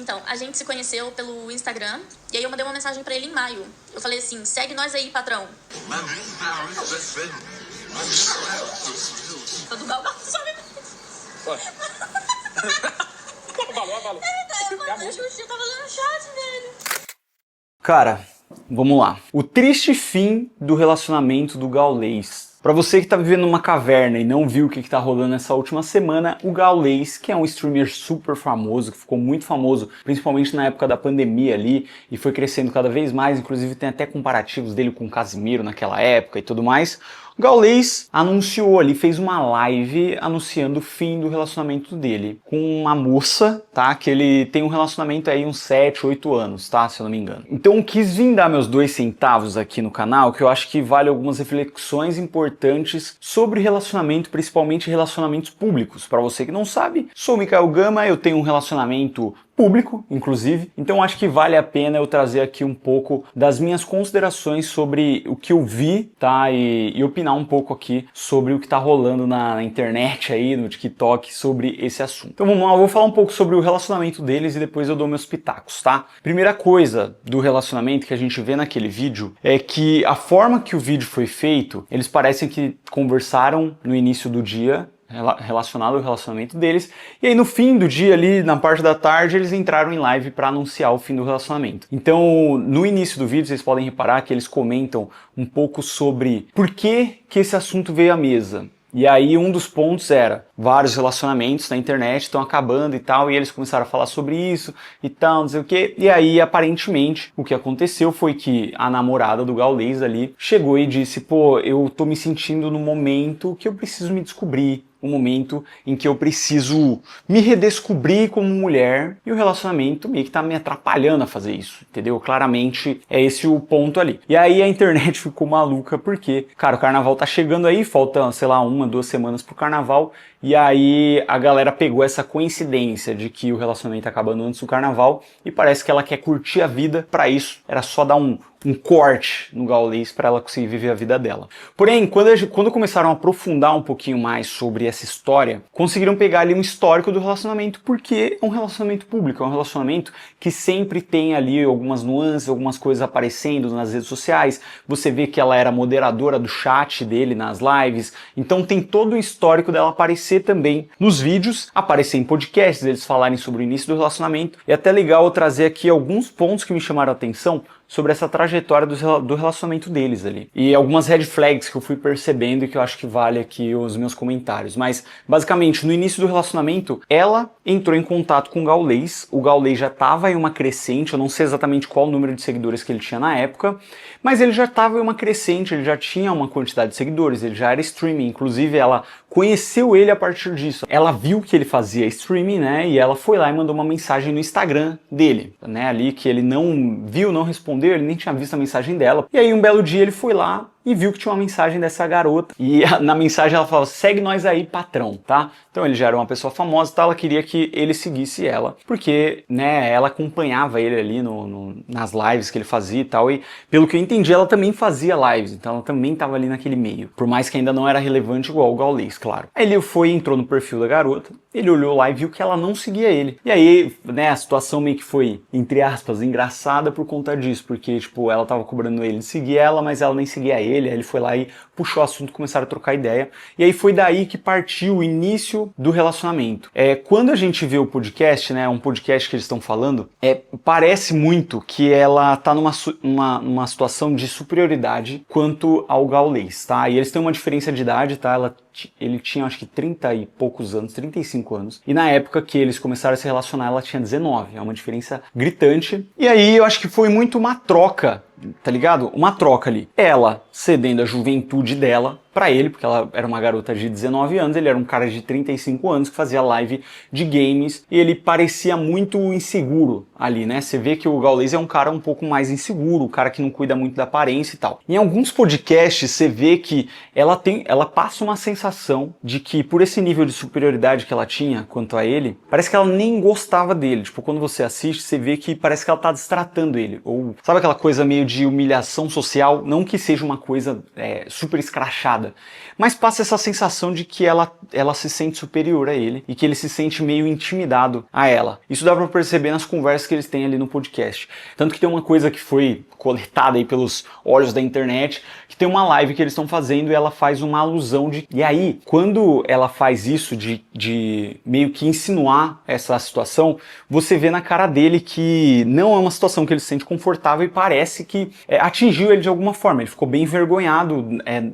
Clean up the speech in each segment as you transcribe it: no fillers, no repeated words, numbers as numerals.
Então, a gente se conheceu pelo Instagram, e aí eu mandei uma mensagem pra ele em maio. Eu falei assim, segue nós aí, patrão. Do Gal eu tava lendo o chat dele. Cara, vamos lá. O triste fim do relacionamento do Gaules. Pra você que tá vivendo numa caverna e não viu o que tá rolando nessa última semana, o Gaules, que é um streamer super famoso, que ficou muito famoso, principalmente na época da pandemia ali, e foi crescendo cada vez mais, inclusive tem até comparativos dele com o Casimiro naquela época e tudo mais. O Gaules anunciou ali, fez uma live anunciando o fim do relacionamento dele com uma moça, tá? Que ele tem um relacionamento aí uns 7, 8 anos, tá? Se eu não me engano. Então eu quis vir dar meus 2 centavos aqui no canal, que eu acho que vale algumas reflexões importantes sobre relacionamento, principalmente relacionamentos públicos. Para você que não sabe, sou o Mikael Gama, eu tenho um relacionamento público, inclusive, então acho que vale a pena eu trazer aqui um pouco das minhas considerações sobre o que eu vi, tá? E opinar um pouco aqui sobre o que tá rolando na internet aí, no TikTok, sobre esse assunto. Então vamos lá, eu vou falar um pouco sobre o relacionamento deles e depois eu dou meus pitacos, tá? Primeira coisa do relacionamento que a gente vê naquele vídeo é que a forma que o vídeo foi feito, eles parecem que conversaram no início do dia, relacionado ao relacionamento deles, e aí no fim do dia ali, na parte da tarde, eles entraram em live para anunciar o fim do relacionamento. Então, no início do vídeo, vocês podem reparar que eles comentam um pouco sobre por que esse assunto veio à mesa. E aí um dos pontos era, vários relacionamentos na internet estão acabando e tal, e eles começaram a falar sobre isso e tal, não sei o que. E aí, aparentemente, o que aconteceu foi que a namorada do Gaules ali chegou e disse, pô, eu tô me sentindo no momento que eu preciso me descobrir, um momento em que eu preciso me redescobrir como mulher, e o relacionamento meio que tá me atrapalhando a fazer isso, entendeu? Claramente é esse o ponto ali. E aí a internet ficou maluca porque, cara, o carnaval tá chegando aí, falta, sei lá, 1, 2 semanas pro carnaval, e aí a galera pegou essa coincidência de que o relacionamento tá acabando antes do carnaval, e parece que ela quer curtir a vida. Pra isso era só dar um corte no Gaules para ela conseguir viver a vida dela. Porém, quando começaram a aprofundar um pouquinho mais sobre essa história, conseguiram pegar ali um histórico do relacionamento, porque é um relacionamento público, é um relacionamento que sempre tem ali algumas nuances, algumas coisas aparecendo nas redes sociais. Você vê que ela era moderadora do chat dele nas lives, então tem todo o histórico dela aparecer também nos vídeos, aparecer em podcasts, eles falarem sobre o início do relacionamento. E é até legal eu trazer aqui alguns pontos que me chamaram a atenção sobre essa trajetória do relacionamento deles ali. E algumas red flags que eu fui percebendo e que eu acho que vale aqui os meus comentários. Mas, basicamente, no início do relacionamento, ela entrou em contato com o Gaules já estava em uma crescente, eu não sei exatamente qual o número de seguidores que ele tinha na época, mas ele já estava em uma crescente, ele já tinha uma quantidade de seguidores, ele já era streaming, inclusive ela conheceu ele a partir disso. Ela viu que ele fazia streaming, né, e ela foi lá e mandou uma mensagem no Instagram dele, né, ali que ele não viu, não respondeu, ele nem tinha visto a mensagem dela. E aí um belo dia ele foi lá e viu que tinha uma mensagem dessa garota. E na mensagem ela falava, segue nós aí, patrão, tá? Então ele já era uma pessoa famosa, tá? Ela queria que ele seguisse ela, porque, né, ela acompanhava ele ali nas lives que ele fazia e tal, e pelo que eu entendi, ela também fazia lives, então ela também tava ali naquele meio, por mais que ainda não era relevante igual o Gaules, claro. Aí ele entrou no perfil da garota, ele olhou lá e viu que ela não seguia ele. E aí, né, a situação meio que foi, entre aspas, engraçada por conta disso, porque, tipo, ela tava cobrando ele de seguir ela, mas ela nem seguia ele. Aí ele foi lá e puxou o assunto, começaram a trocar ideia. E aí foi daí que partiu o início do relacionamento. Quando a gente vê o podcast, né, um podcast que eles estão falando, parece muito que ela tá numa situação de superioridade quanto ao Gaules, tá? E eles têm uma diferença de idade, tá? Ele tinha acho que 30 e poucos anos, 35 anos, e na época que eles começaram a se relacionar ela tinha 19, é uma diferença gritante. E aí eu acho que foi muito uma troca, tá ligado? Uma troca ali. Ela cedendo a juventude dela pra ele, porque ela era uma garota de 19 anos, ele era um cara de 35 anos que fazia live de games, e ele parecia muito inseguro ali, né? Você vê que o Gaules é um cara um pouco mais inseguro, um cara que não cuida muito da aparência e tal. Em alguns podcasts você vê que ela passa uma sensação de que por esse nível de superioridade que ela tinha quanto a ele, parece que ela nem gostava dele. Tipo, quando você assiste, você vê que parece que ela tá destratando ele, ou sabe aquela coisa meio de humilhação social, não que seja uma coisa super escrachada, errada. Mas passa essa sensação de que ela se sente superior a ele e que ele se sente meio intimidado a ela. Isso dá pra perceber nas conversas que eles têm ali no podcast. Tanto que tem uma coisa que foi coletada aí pelos olhos da internet, que tem uma live que eles estão fazendo e ela faz uma alusão de... E aí, quando ela faz isso de meio que insinuar essa situação, você vê na cara dele que não é uma situação que ele se sente confortável e parece que atingiu ele de alguma forma. Ele ficou bem envergonhado,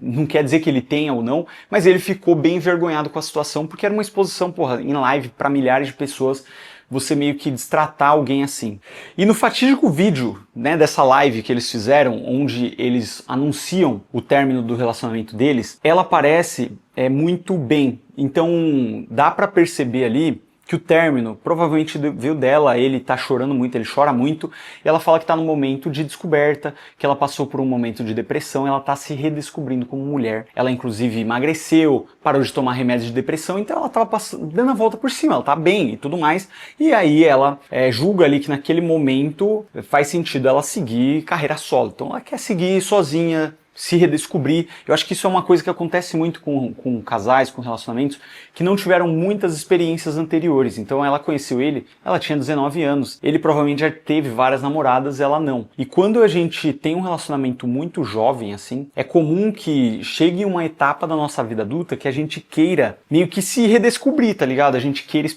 não quer dizer que ele tenha ou não, mas ele ficou bem envergonhado com a situação, porque era uma exposição, porra, em live para milhares de pessoas, você meio que destratar alguém assim. E no fatídico vídeo, né, dessa live que eles fizeram, onde eles anunciam o término do relacionamento deles, ela parece muito bem. Então dá pra perceber ali que o término provavelmente veio dela, ele tá chorando muito, ele chora muito, e ela fala que tá num momento de descoberta, que ela passou por um momento de depressão, ela tá se redescobrindo como mulher. Ela inclusive emagreceu, parou de tomar remédios de depressão, então ela tava dando a volta por cima, ela tá bem e tudo mais, e aí ela julga ali que naquele momento faz sentido ela seguir carreira solo. Então ela quer seguir sozinha, se redescobrir. Eu acho que isso é uma coisa que acontece muito com casais, com relacionamentos, que não tiveram muitas experiências anteriores. Então ela conheceu ele, ela tinha 19 anos. Ele provavelmente já teve várias namoradas, ela não. E quando a gente tem um relacionamento muito jovem, assim, é comum que chegue uma etapa da nossa vida adulta que a gente queira meio que se redescobrir, tá ligado? A gente queira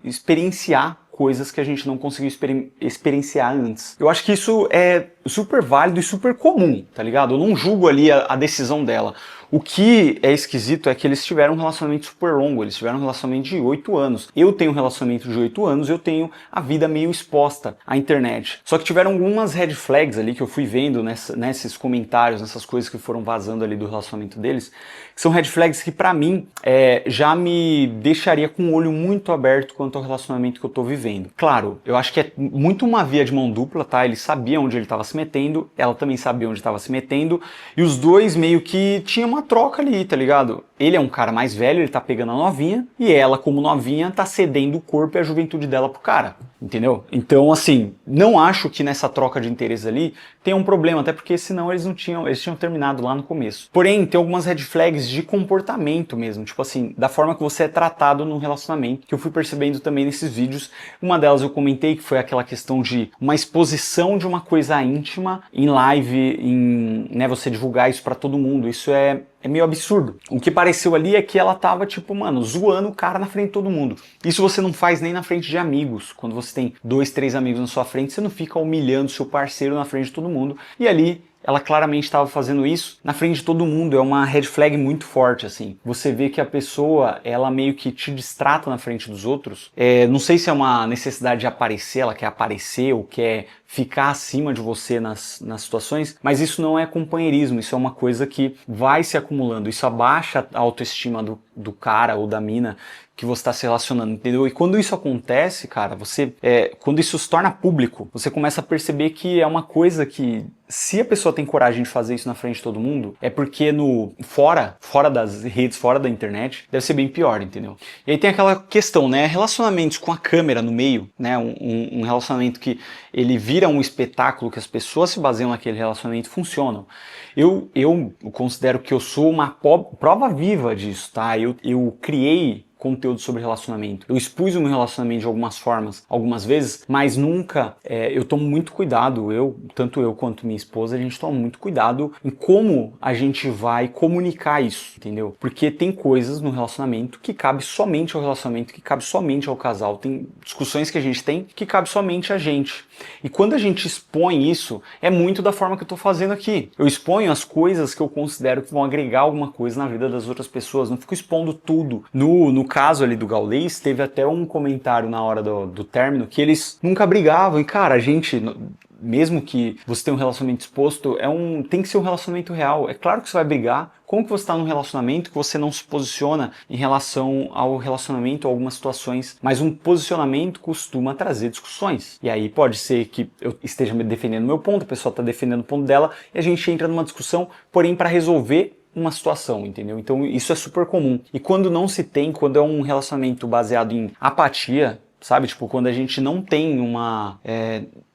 experienciar coisas que a gente não conseguiu experienciar antes. Eu acho que isso é super válido e super comum, tá ligado? Eu não julgo ali a decisão dela. O que é esquisito é que eles tiveram um relacionamento super longo, eles tiveram um relacionamento de 8 anos. Eu tenho um relacionamento de 8 anos, eu tenho a vida meio exposta à internet. Só que tiveram algumas red flags ali que eu fui vendo nesses comentários, nessas coisas que foram vazando ali do relacionamento deles, que são red flags que pra mim já me deixaria com o olho muito aberto quanto ao relacionamento que eu tô vivendo. Claro, eu acho que é muito uma via de mão dupla, tá? Ele sabia onde ele tava se metendo, ela também sabia onde estava se metendo, e os dois meio que tinham uma troca ali, tá ligado? Ele é um cara mais velho, ele tá pegando a novinha, e ela, como novinha, tá cedendo o corpo e a juventude dela pro cara, entendeu? Então, assim, não acho que nessa troca de interesse ali tenha um problema, até porque senão eles tinham terminado lá no começo. Porém, tem algumas red flags de comportamento mesmo, tipo assim, da forma que você é tratado no relacionamento, que eu fui percebendo também nesses vídeos. Uma delas eu comentei, que foi aquela questão de uma exposição de uma coisa íntima em live, né, você divulgar isso pra todo mundo. Isso é meio absurdo. O que pareceu ali é que ela tava, tipo, mano, zoando o cara na frente de todo mundo. Isso você não faz nem na frente de amigos. Quando você tem 2, 3 amigos na sua frente, você não fica humilhando seu parceiro na frente de todo mundo. E ali ela claramente estava fazendo isso na frente de todo mundo. É uma red flag muito forte, assim. Você vê que a pessoa, ela meio que te distrata na frente dos outros. Não sei se é uma necessidade de aparecer, ela quer aparecer ou quer ficar acima de você nas situações, mas isso não é companheirismo, isso é uma coisa que vai se acumulando, isso abaixa a autoestima do cara ou da mina que você está se relacionando, entendeu? E quando isso acontece, cara, quando isso se torna público, você começa a perceber que é uma coisa que, se a pessoa tem coragem de fazer isso na frente de todo mundo, é porque fora das redes, fora da internet, deve ser bem pior, entendeu? E aí tem aquela questão, né? Relacionamentos com a câmera no meio, né? Um relacionamento que ele vira um espetáculo, que as pessoas se baseiam naquele relacionamento, funcionam. Eu considero que eu sou uma prova viva disso, tá? Eu criei conteúdo sobre relacionamento. Eu expus o meu relacionamento de algumas formas, algumas vezes, mas nunca, eu tomo muito cuidado, tanto eu quanto minha esposa, a gente toma muito cuidado em como a gente vai comunicar isso, entendeu? Porque tem coisas no relacionamento que cabe somente ao relacionamento, que cabe somente ao casal, tem discussões que a gente tem que cabe somente a gente. E quando a gente expõe isso, é muito da forma que eu tô fazendo aqui. Eu exponho as coisas que eu considero que vão agregar alguma coisa na vida das outras pessoas, não fico expondo tudo. No caso ali do Gaules, teve até um comentário na hora do término que eles nunca brigavam. E cara, a gente, mesmo que você tenha um relacionamento exposto, tem que ser um relacionamento real. É claro que você vai brigar. Como que você está num relacionamento que você não se posiciona em relação ao relacionamento ou algumas situações, mas um posicionamento costuma trazer discussões. E aí pode ser que eu esteja me defendendo meu ponto, a pessoa está defendendo o ponto dela, e a gente entra numa discussão, porém para resolver uma situação, entendeu? Então isso é super comum. E quando não se tem, quando é um relacionamento baseado em apatia, sabe? Tipo, quando a gente não tem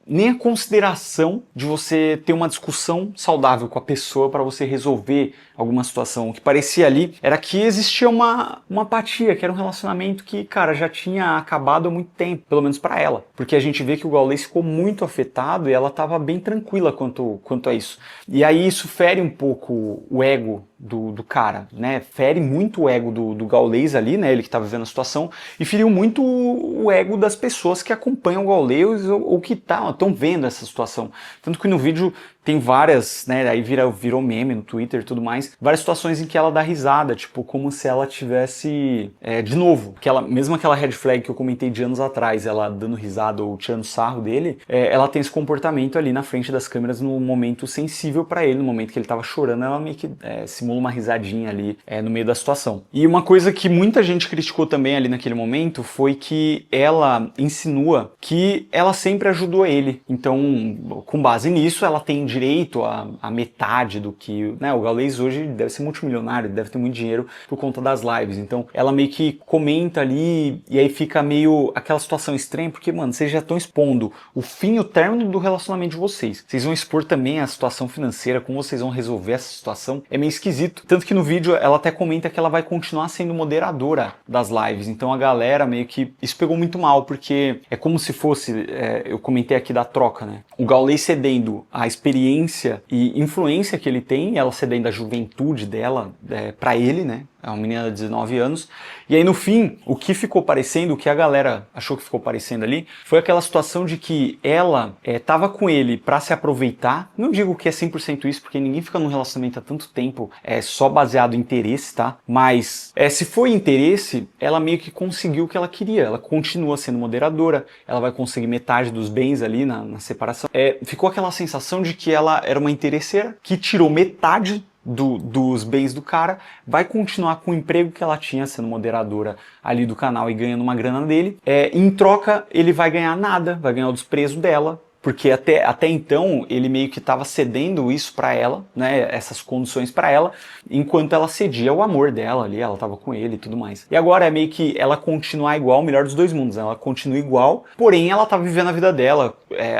nem a consideração de você ter uma discussão saudável com a pessoa para você resolver alguma situação. O que parecia ali era que existia uma apatia, que era um relacionamento que, cara, já tinha acabado há muito tempo, pelo menos para ela. Porque a gente vê que o Gaules ficou muito afetado e ela estava bem tranquila quanto a isso. E aí isso fere um pouco o ego do cara, né? Fere muito o ego do Gaules ali, né? Ele que tá vivendo a situação, e feriu muito o ego das pessoas que acompanham o Gaules ou que estão vendo essa situação. Tanto que no vídeo tem várias, né? Aí virou meme no Twitter e tudo mais, várias situações em que ela dá risada, tipo, como se ela tivesse, de novo, mesmo aquela red flag que eu comentei de anos atrás, ela dando risada ou tirando sarro dele, ela tem esse comportamento ali na frente das câmeras no momento sensível pra ele, no momento que ele tava chorando, ela meio que simula uma risadinha ali no meio da situação. E uma coisa que muita gente criticou também ali naquele momento foi que ela insinua que ela sempre ajudou ele. Então, com base nisso, ela tem direito a metade do que... né, o Gaules hoje deve ser multimilionário, deve ter muito dinheiro por conta das lives. Então, ela meio que comenta ali e aí fica meio aquela situação estranha, porque, mano, vocês já estão expondo o fim e o término do relacionamento de vocês. Vocês vão expor também a situação financeira, como vocês vão resolver essa situação. É meio esquisito. Tanto que no vídeo ela até comenta que ela vai continuar sendo moderadora das lives. Então a galera meio que... isso pegou muito mal, porque é como se fosse... eu comentei aqui da troca, né? O Gaules cedendo a experiência e influência que ele tem, ela cedendo a juventude dela pra ele, né? É uma menina de 19 anos. E aí no fim, o que ficou parecendo, o que a galera achou que ficou parecendo ali, foi aquela situação de que ela tava com ele pra se aproveitar. Não digo que é 100% isso, porque ninguém fica num relacionamento há tanto tempo só baseado em interesse, tá? Mas se foi interesse, ela meio que conseguiu o que ela queria. Ela continua sendo moderadora, ela vai conseguir metade dos bens ali na separação. Ficou aquela sensação de que ela era uma interesseira que tirou metade dos bens do cara, vai continuar com o emprego que ela tinha sendo moderadora ali do canal e ganhando uma grana dele. Em troca, ele vai ganhar nada, vai ganhar o desprezo dela, porque até então ele meio que estava cedendo isso para ela, né, essas condições para ela, enquanto ela cedia o amor dela ali, ela estava com ele e tudo mais. E agora é meio que ela continuar igual, o melhor dos dois mundos, né? Ela continua igual, porém ela tá vivendo a vida dela,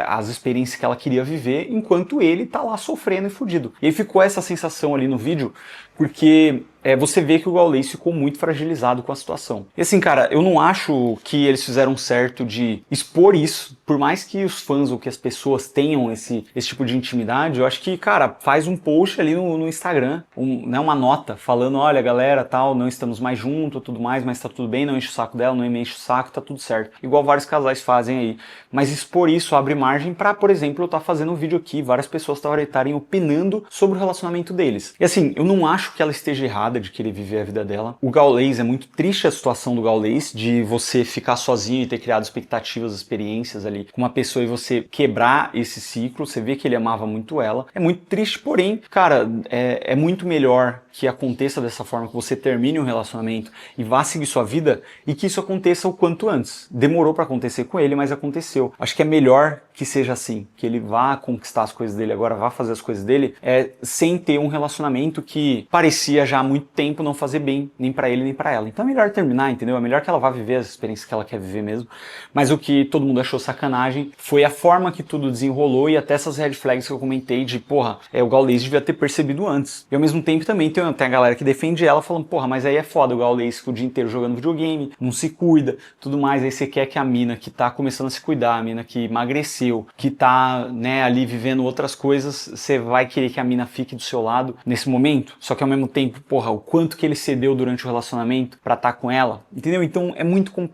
as experiências que ela queria viver, enquanto ele tá lá sofrendo e fudido. E aí ficou essa sensação ali no vídeo, porque você vê que o Gaules ficou muito fragilizado com a situação. E assim, cara, eu não acho que eles fizeram certo de expor isso, por mais que os fãs ou que as pessoas tenham esse tipo de intimidade, eu acho que, cara, faz um post ali no Instagram, uma nota, falando, olha, galera, tal, não estamos mais juntos, tudo mais, mas tá tudo bem, não enche o saco dela, não me enche o saco, tá tudo certo. Igual vários casais fazem aí. Mas expor isso abre margem pra, por exemplo, eu estar fazendo um vídeo aqui, várias pessoas estarem opinando sobre o relacionamento deles. E assim, eu não acho que ela esteja errada de querer viver a vida dela. O Gaules, é muito triste a situação do Gaules, de você ficar sozinho e ter criado expectativas, experiências ali com uma pessoa e você quebrar esse ciclo, você vê que ele amava muito ela. É muito triste, porém, cara, é muito melhor que aconteça dessa forma, que você termine um relacionamento e vá seguir sua vida, e que isso aconteça o quanto antes. Demorou pra acontecer com ele, mas aconteceu. Acho que é melhor que seja assim, que ele vá conquistar as coisas dele agora, vá fazer as coisas dele, sem ter um relacionamento que parecia já há muito tempo não fazer bem, nem pra ele nem pra ela. Então é melhor terminar, entendeu? É melhor que ela vá viver as experiências que ela quer viver mesmo. Mas o que todo mundo achou sacanagem foi a forma que tudo desenrolou e até essas red flags que eu comentei de, porra, o Gaules devia ter percebido antes. E ao mesmo tempo também tem a galera que defende ela falando, porra, mas aí é foda, o Gaules fica o dia inteiro jogando videogame, não se cuida, tudo mais, aí você quer que a mina que tá começando a se cuidar, a mina que emagreceu, que tá, né, ali vivendo outras coisas, você vai querer que a mina fique do seu lado nesse momento? Só que ao mesmo tempo, porra, o quanto que ele cedeu durante o relacionamento pra estar com ela, entendeu? Então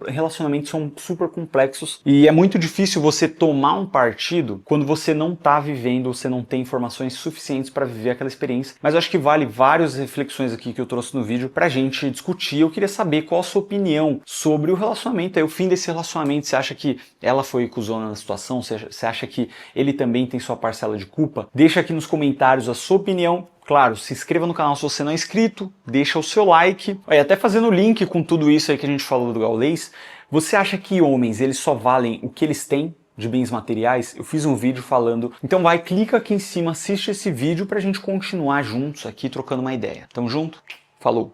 relacionamentos são super complexos e é muito difícil você tomar um partido quando você não tá vivendo, ou você não tem informações suficientes pra viver aquela experiência. Mas eu acho que vale várias reflexões aqui que eu trouxe no vídeo pra gente discutir. Eu queria saber qual a sua opinião sobre o relacionamento, o fim desse relacionamento. Você acha que ela foi cuzona na situação? Você acha que ele também tem sua parcela de culpa? Deixa aqui nos comentários a sua opinião. Claro, se inscreva no canal se você não é inscrito, deixa o seu like. E até fazendo o link com tudo isso aí que a gente falou do Gaules, você acha que homens, eles só valem o que eles têm de bens materiais? Eu fiz um vídeo falando, então vai, clica aqui em cima, assiste esse vídeo pra gente continuar juntos aqui trocando uma ideia. Tamo junto? Falou!